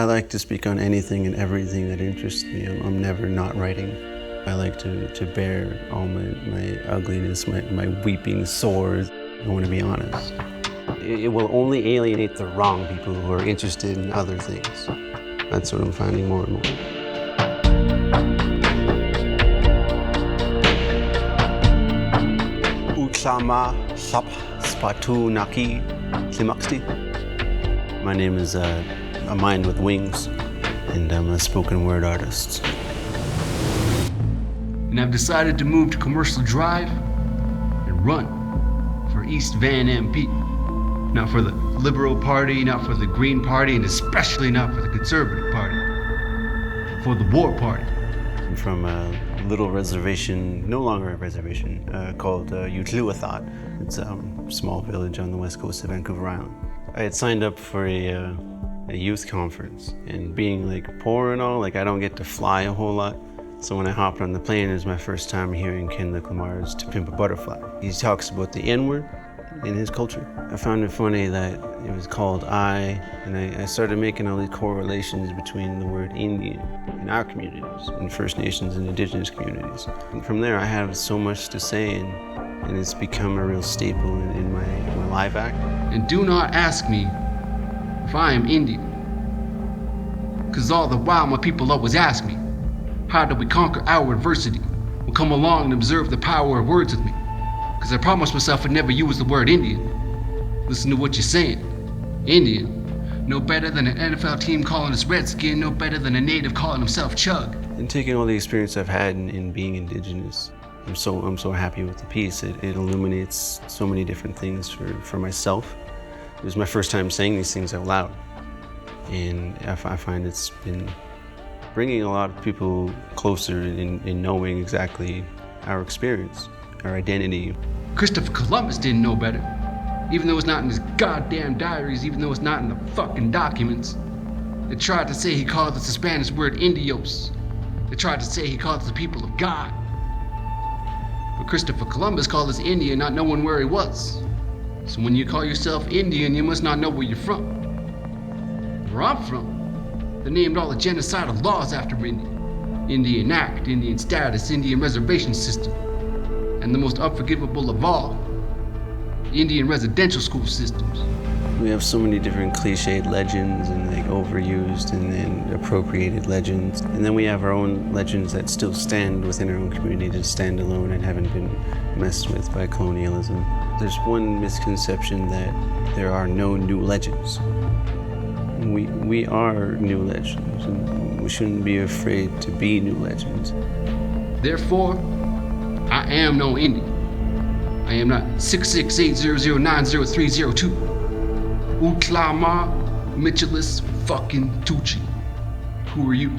I like to speak on anything and everything that interests me. I'm never not writing. I like to bear all my ugliness, my weeping sores. I want to be honest. It will only alienate the wrong people who are interested in other things. That's what I'm finding more and more. My name is A Mind with Wings, and I'm a spoken word artist. And I've decided to move to Commercial Drive and run for East Van MP. Not for the Liberal Party, not for the Green Party, and especially not for the Conservative Party. For the War Party. I'm from a little reservation, no longer a reservation, called Yuułuʔił̱ath. It's a small village on the west coast of Vancouver Island. I had signed up for a youth conference, and being like poor and all, like I don't get to fly a whole lot. So when I hopped on the plane, it was my first time hearing Kendrick Lamar's To Pimp a Butterfly. He talks about the N-word in his culture. I found it funny that it was called I, and I started making all these correlations between the word Indian in our communities, in First Nations and Indigenous communities. And from there, I have so much to say, and it's become a real staple in my live act. And do not ask me if I am Indian, because all the while my people always ask me, how do we conquer our adversity? Well, come along and observe the power of words with me, because I promised myself I'd never use the word Indian. Listen to what you're saying. Indian, no better than an NFL team calling us Redskin, no better than a native calling himself Chug. And taking all the experience I've had in being Indigenous, I'm so happy with the piece. It illuminates so many different things for myself. It was my first time saying these things out loud, and I find it's been bringing a lot of people closer in knowing exactly our experience, our identity. Christopher Columbus didn't know better, even though it's not in his goddamn diaries, even though it's not in the fucking documents. They tried to say he called us the Spanish word Indios. They tried to say he called us the people of God. But Christopher Columbus called us Indian, not knowing where he was. So when you call yourself Indian, you must not know where you're from. Where I'm from, they named all the genocidal laws after Indian. Indian Act, Indian Status, Indian Reservation System. And the most unforgivable of all, Indian residential school systems. We have so many different cliched legends and like overused and appropriated legends. And then we have our own legends that still stand within our own community, to stand alone and haven't been messed with by colonialism. There's one misconception that there are no new legends. We are new legends, and we shouldn't be afraid to be new legends. Therefore, I am no Indian. I am not 66800900302. Yuułuʔił̱ath Mitcholos fucking Touchie. Who are you?